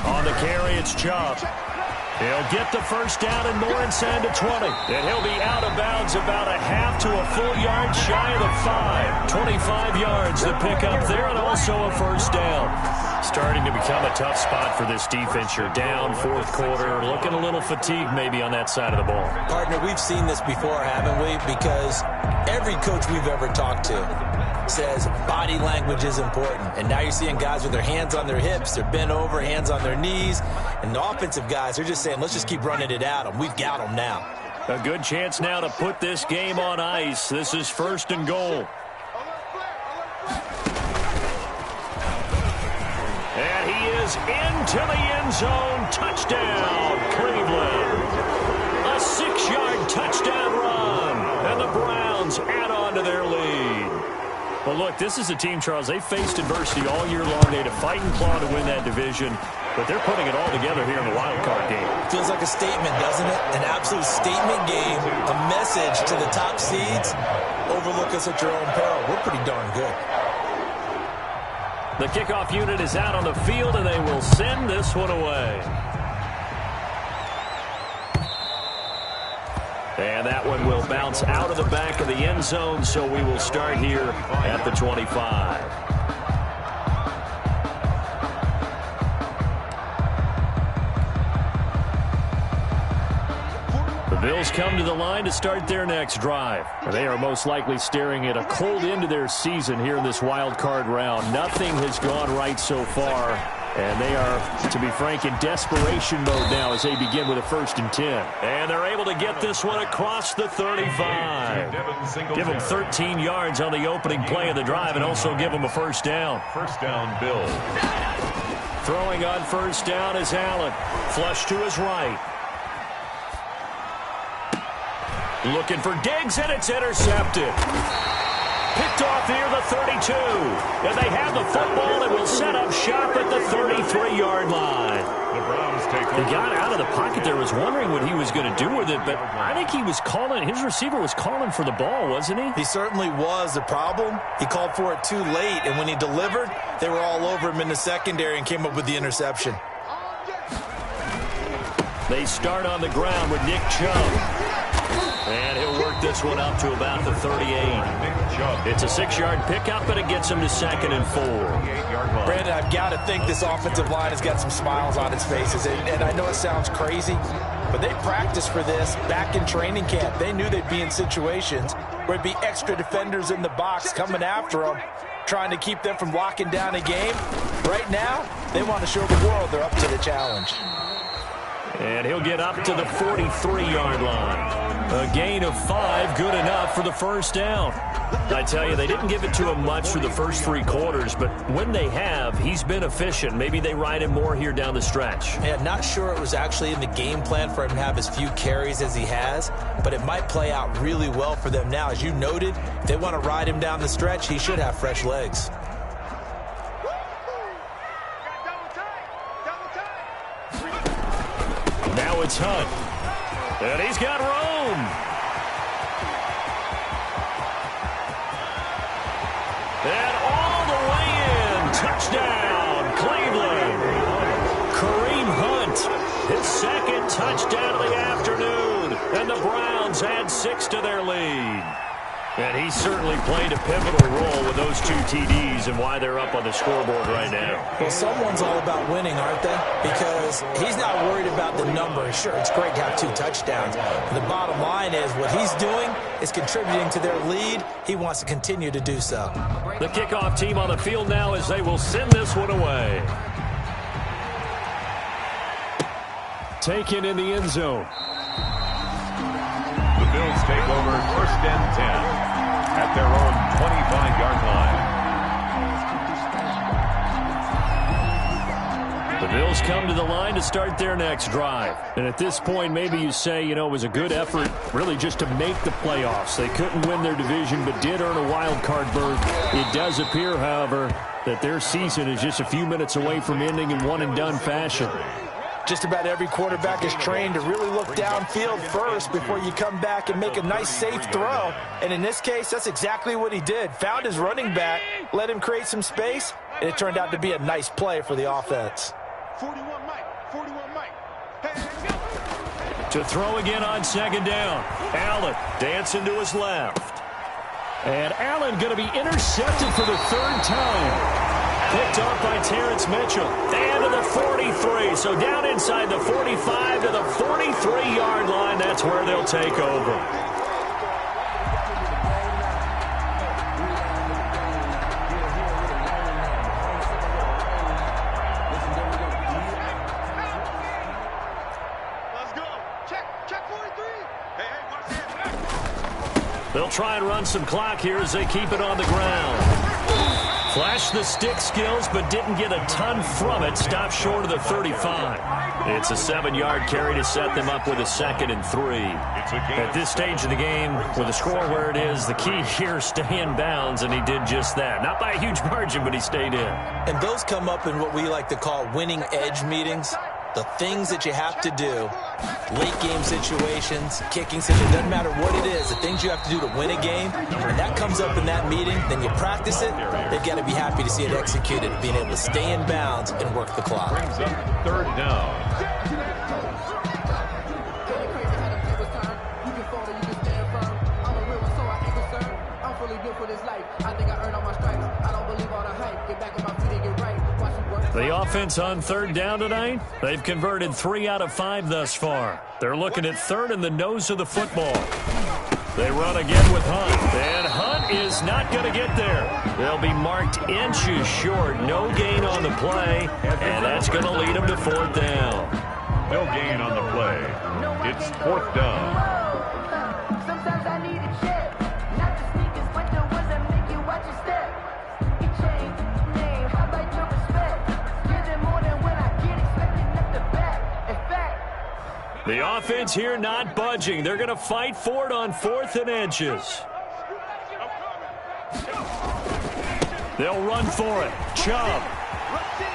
On the carry, it's Chubb. He'll get the first down and more inside the 20. And he'll be out of bounds about a half to a full yard shy of the 5. 25 yards to pick up there, and also a first down. Starting to become a tough spot for this defense. You're down 4th quarter, looking a little fatigued maybe on that side of the ball. Partner, we've seen this before, haven't we? Because every coach we've ever talked to says body language is important. And now you're seeing guys with their hands on their hips, they're bent over, hands on their knees. And the offensive guys are just saying, let's just keep running it at them. We've got them now. A good chance now to put this game on ice. This is 1st and goal. And he is into the end zone. Touchdown, Cleveland. A 6-yard touchdown run. And the Browns add on to their lead. Well, look, this is a team, Charles, they faced adversity all year long. They had to fight and claw to win that division, but they're putting it all together here in the wild card game. Feels like a statement, doesn't it? An absolute statement game, a message to the top seeds. Overlook us at your own peril. We're pretty darn good. The kickoff unit is out on the field, and they will send this one away. And that one will bounce out of the back of the end zone, so we will start here at the 25. The Bills come to the line to start their next drive. They are most likely staring at a cold end to their season here in this wild card round. Nothing has gone right so far. And they are, to be frank, in desperation mode now as they begin with a 1st and 10. And they're able to get this one across the 35. Give them 13 yards on the opening play of the drive and also give them a first down. First down, Bills. Throwing on first down is Allen. Flush to his right. Looking for Diggs, and it's intercepted. Picked off here, the 32. And they have the football and will set up shop at the 33-yard line. The Browns take over. He got out of the pocket there, was wondering what he was going to do with it, but I think he was calling, his receiver was calling for the ball, wasn't he? He certainly was. The problem, he called for it too late, and when he delivered, they were all over him in the secondary and came up with the interception. They start on the ground with Nick Chubb. And he'll work this one up to about the 38. It's a 6-yard pickup, but it gets him to 2nd and 4. Brandon, I've got to think this offensive line has got some smiles on its faces. And I know it sounds crazy, but they practiced for this back in training camp. They knew they'd be in situations where it'd be extra defenders in the box coming after them, trying to keep them from locking down a game. Right now, they want to show the world they're up to the challenge. And he'll get up to the 43-yard line. A gain of 5, good enough for the first down. I tell you, they didn't give it to him much through the first 3 quarters, but when they have, he's been efficient. Maybe they ride him more here down the stretch. Yeah, not sure it was actually in the game plan for him to have as few carries as he has, but it might play out really well for them now. As you noted, if they want to ride him down the stretch, he should have fresh legs. Now it's Hunt. And he's got room. And all the way in. Touchdown, Cleveland. Kareem Hunt, his second touchdown of the afternoon. And the Browns add 6 to their lead. And he certainly played a pivotal role with those 2 TDs and why they're up on the scoreboard right now. Well, someone's all about winning, aren't they? Because he's not worried about the number. Sure, it's great to have 2 touchdowns. But the bottom line is what he's doing is contributing to their lead. He wants to continue to do so. The kickoff team on the field now as they will send this one away. Taken in the end zone. The Bills take over 1st and 10 at their own 25-yard line. The Bills come to the line to start their next drive. And at this point, maybe you say, you know, it was a good effort really just to make the playoffs. They couldn't win their division but did earn a wild card berth. It does appear, however, that their season is just a few minutes away from ending in one-and-done fashion. Just about every quarterback is trained to really look downfield first before you come back and make a nice, safe throw. And in this case, that's exactly what he did. Found his running back, let him create some space, and it turned out to be a nice play for the offense. 41 Mike. Hey, To throw again on 2nd down. Allen dancing to his left. And Allen going to be intercepted for the 3rd time. Picked off by Terrence Mitchell. And to the 43. So down inside the 45 to the 43-yard line. That's where they'll take over. let's go. Check 43. Hey, watch that. They'll try and run some clock here as they keep it on the ground. Flashed the stick skills, but didn't get a ton from it. Stopped short of the 35. It's a 7-yard carry to set them up with a 2nd and 3. At this stage of the game, with the score where it is, the key here is stay in bounds, and he did just that. Not by a huge margin, but he stayed in. And those come up in what we like to call winning edge meetings. The things that you have to do, late game situations, kicking situations, doesn't matter what it is, the things you have to do to win a game, when that comes up in that meeting, then you practice it, they've got to be happy to see it executed, being able to stay in bounds and work the clock. Brings up 3rd down. The offense on 3rd down tonight, they've converted 3 out of 5 thus far. They're looking at 3rd in the nose of the football. They run again with Hunt, and Hunt is not going to get there. They'll be marked inches short. No gain on the play, and that's going to lead them to 4th down. No gain on the play. It's 4th down. Sometimes I need a check, not the sneakers, but the ones that make you watch your step. It changed name, how about your respect? Give them more than when I get expecting up the back. In fact, the offense here not budging. They're going to fight for it on 4th and inches. They'll run for it. Chubb.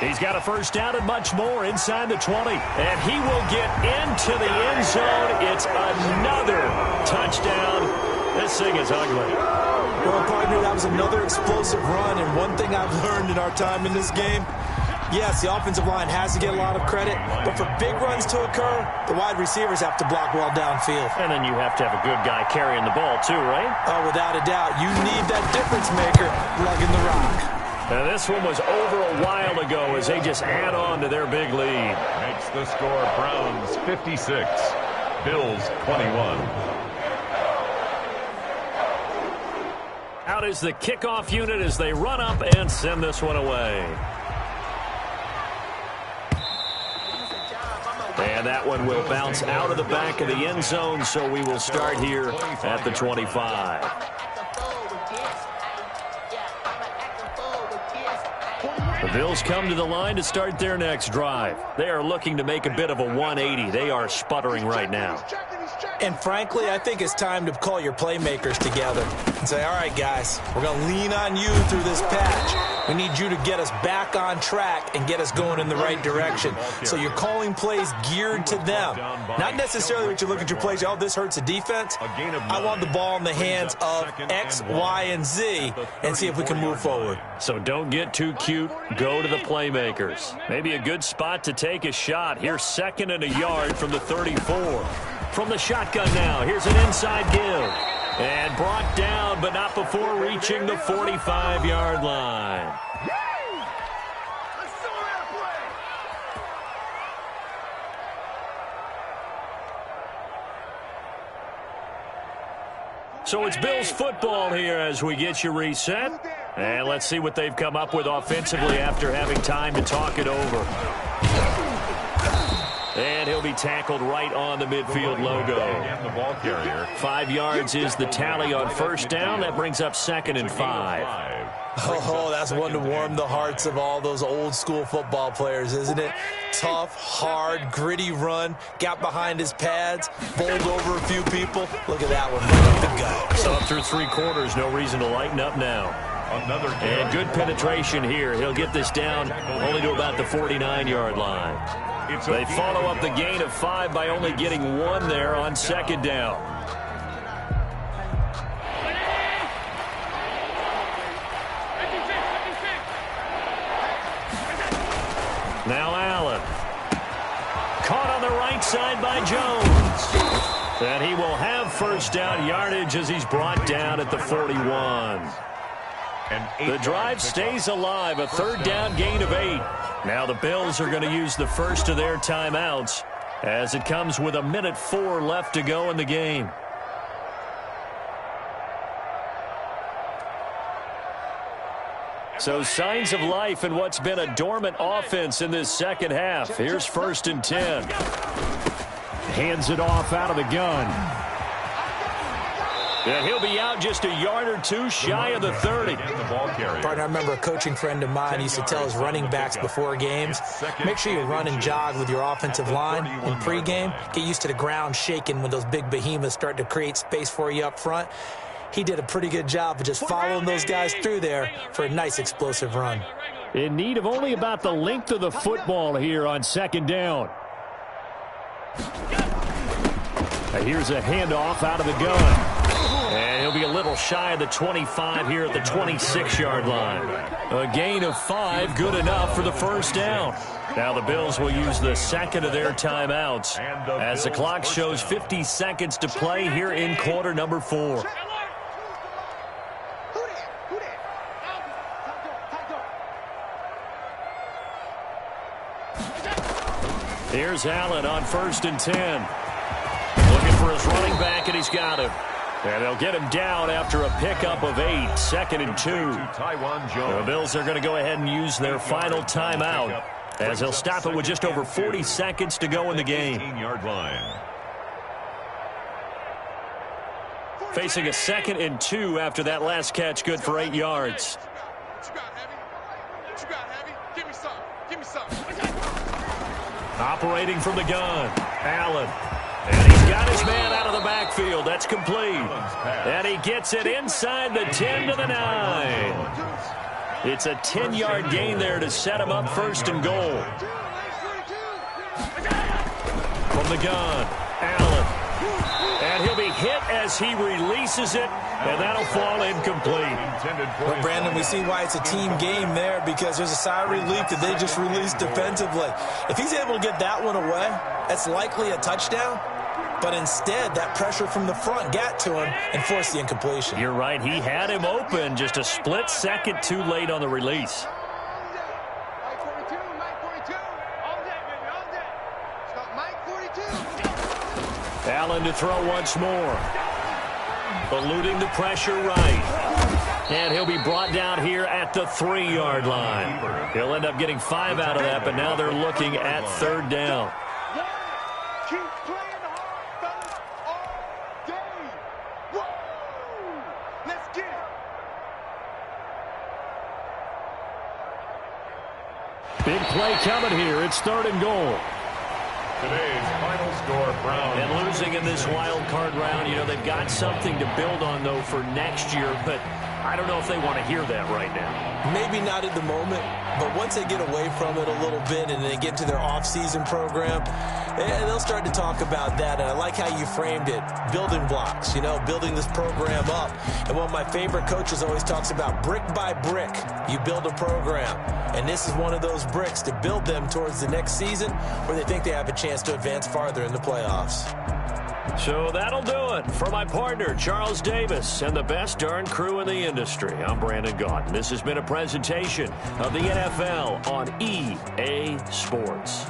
He's got a 1st down and much more inside the 20. And he will get into the end zone. It's another touchdown. This thing is ugly. Well, partner, that was another explosive run. And one thing I've learned in our time in this game, yes, the offensive line has to get a lot of credit. But for big runs to occur, the wide receivers have to block well downfield. And then you have to have a good guy carrying the ball too, right? Oh, without a doubt. You need that difference maker lugging the rock. And this one was over a while ago as they just add on to their big lead. Makes the score Browns 56, Bills 21. Out is the kickoff unit as they run up and send this one away. And And that one will bounce out of the back of the end zone, so we will start here at the 25. The Bills come to the line to start their next drive. They are looking to make a bit of a 180. They are sputtering right now. And frankly, I think it's time to call your playmakers together and say, all right, guys, we're going to lean on you through this patch. We need you to get us back on track and get us going in the right direction. So you're calling plays geared to them. Not necessarily what you look at your plays, oh, this hurts the defense. I want the ball in the hands of X, Y, and Z and see if we can move forward. So don't get too cute. Go to the playmakers. Maybe a good spot to take a shot. Here's 2nd and a yard from the 34. From the shotgun now, here's an inside give. And brought down, but not before reaching the 45-yard line. So it's Bills football here as we get you reset. And let's see what they've come up with offensively after having time to talk it over. And he'll be tackled right on the midfield logo. 5 yards is the tally on first down. That brings up 2nd and 5. Oh, that's one to warm the hearts of all those old-school football players, isn't it? Tough, hard, gritty run. Got behind his pads, bowled over a few people. Look at that one. Good go. So up through 3 quarters, no reason to lighten up now. And good penetration here. He'll get this down only to about the 49-yard line. They follow up the gain of 5 by only getting 1 there on 2nd down. Now Allen. Caught on the right side by Jones. And he will have first down yardage as he's brought down at the 41. The drive stays alive, a 3rd down gain of 8. Now the Bills are going to use the first of their timeouts as it comes with 1:04 left to go in the game. So signs of life in what's been a dormant offense in this second half. Here's 1st and 10. Hands it off out of the gun. And he'll be out just a yard or 2 shy of the 30. Partner, I remember a coaching friend of mine used to tell his running backs before games, make sure you run and jog with your offensive line in pregame. Get used to the ground shaking when those big behemoths start to create space for you up front. He did a pretty good job of just following those guys through there for a nice explosive run. In need of only about the length of the football here on 2nd down. Here's a handoff out of the gun. And he'll be a little shy of the 25 here at the 26-yard line. A gain of 5, good enough for the first down. Now the Bills will use the 2nd of their timeouts as the clock shows 50 seconds to play here in quarter number 4. Here's Allen on 1st and 10. Looking for his running back, and he's got him. And they'll get him down after a pickup of 8, 2nd and 2. The Bills are going to go ahead and use their final timeout as they'll stop it with just over 40 seconds to go in the game. Facing a 2nd and 2 after that last catch, good for 8 yards. Operating from the gun, Allen. And he's got his man out of the backfield. That's complete. And he gets it inside the 10 to the 9. It's a 10-yard gain there to set him up 1st and goal. From the gun, Allen. And he'll be hit as he releases it, and that'll fall incomplete. Well, Brandon, we see why it's a team game there, because there's a sigh of relief that they just released defensively. If he's able to get that one away, that's likely a touchdown. But instead, that pressure from the front got to him and forced the incompletion. You're right. He had him open, just a split second too late on the release. Allen to throw once more. Eluding the pressure right. And he'll be brought down here at the 3-yard line. He'll end up getting 5 out of that, but now they're looking at 3rd down. Big play coming here. It's 3rd and goal. Today's final score, Browns. And losing in this wild card round, you know, they've got something to build on, though, for next year. But I don't know if they want to hear that right now. Maybe not at the moment, but once they get away from it a little bit and they get into their off-season program, they'll start to talk about that. And I like how you framed it, building blocks, you know, building this program up. And one of my favorite coaches always talks about brick by brick, you build a program. And this is one of those bricks to build them towards the next season where they think they have a chance to advance farther in the playoffs. So that'll do it for my partner, Charles Davis, and the best darn crew in the industry. I'm Brandon Gaudin. This has been a presentation of the NFL on EA Sports.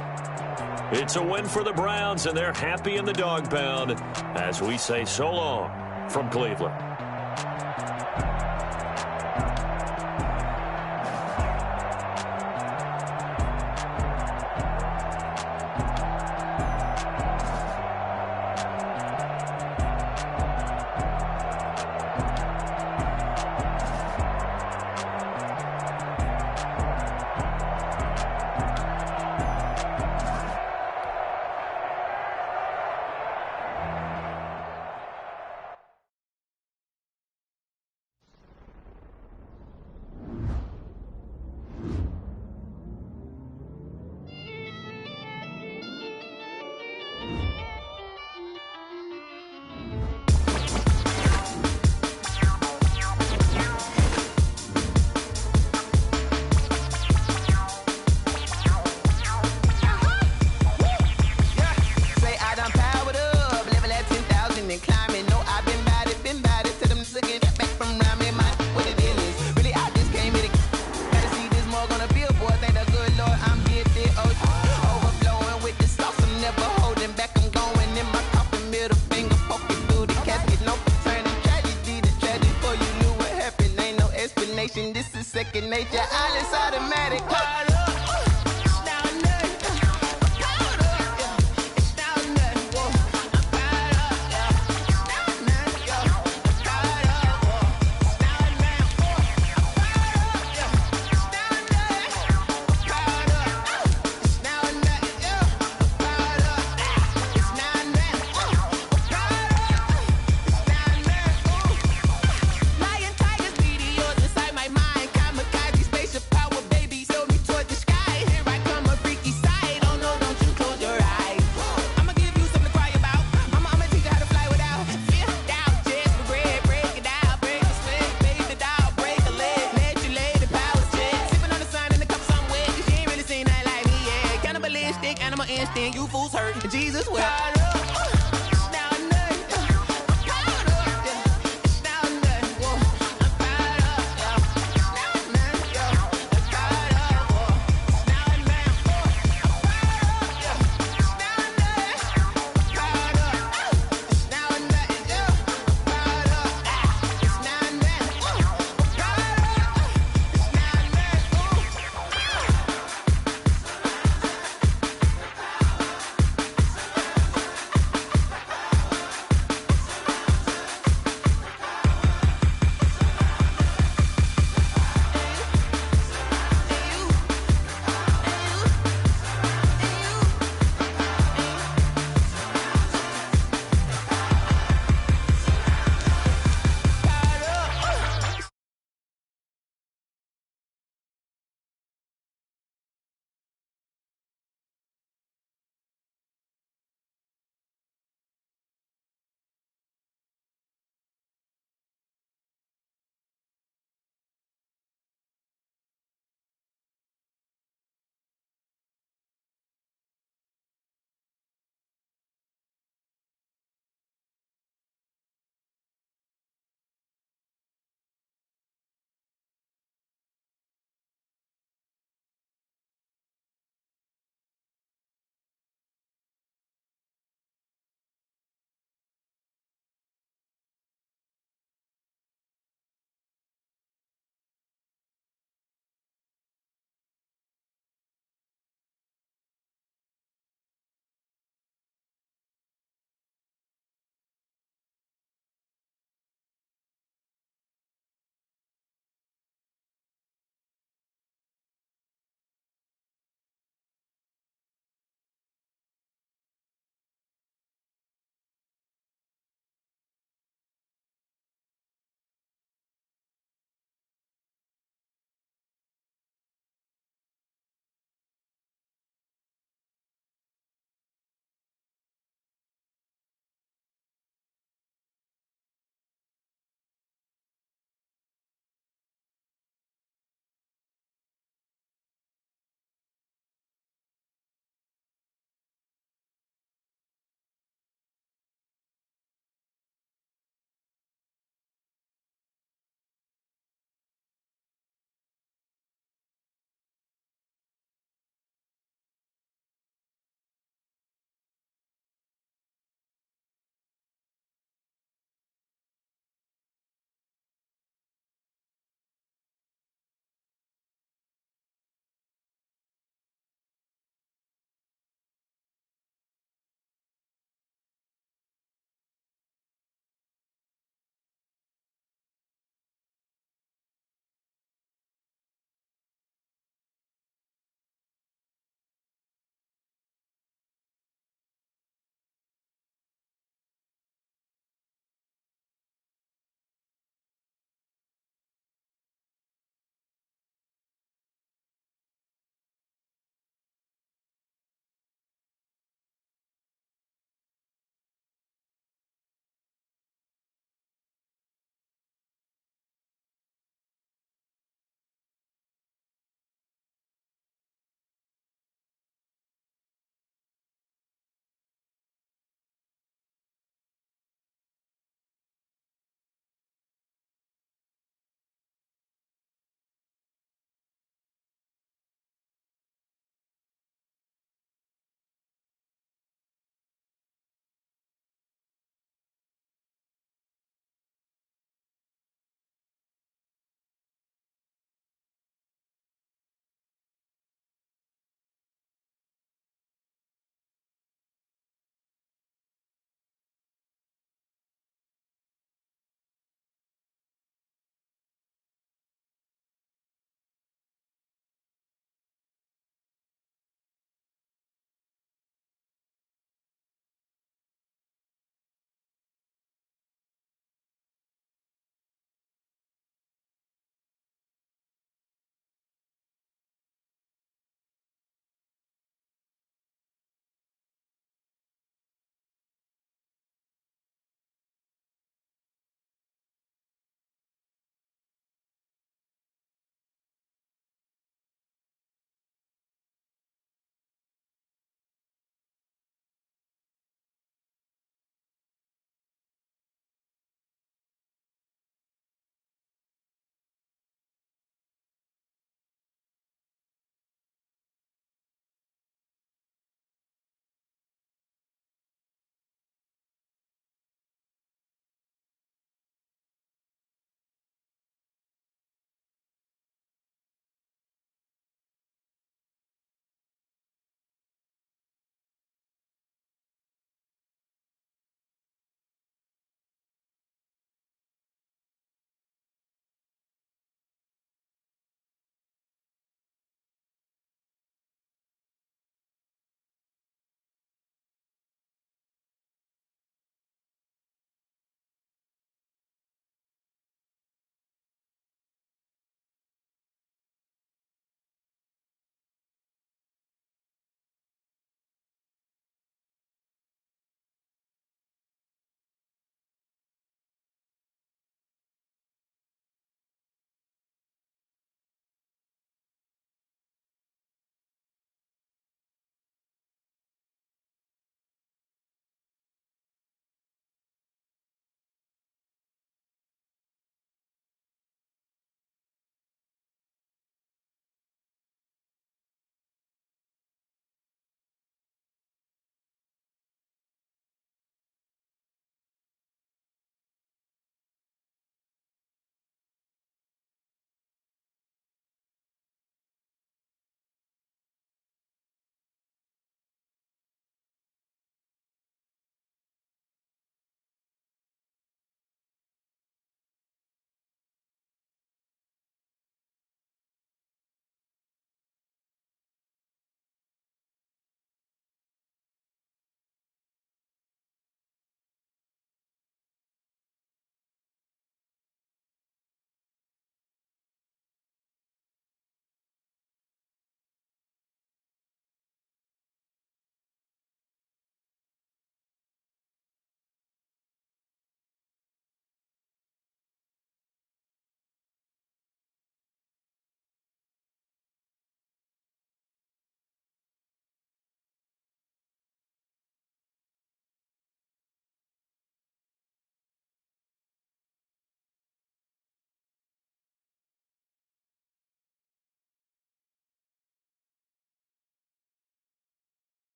It's a win for the Browns, and they're happy in the dog pound as we say so long from Cleveland. This is second nature. All is automatic. Instinct, animal instinct, you fools hurt. Jesus, well,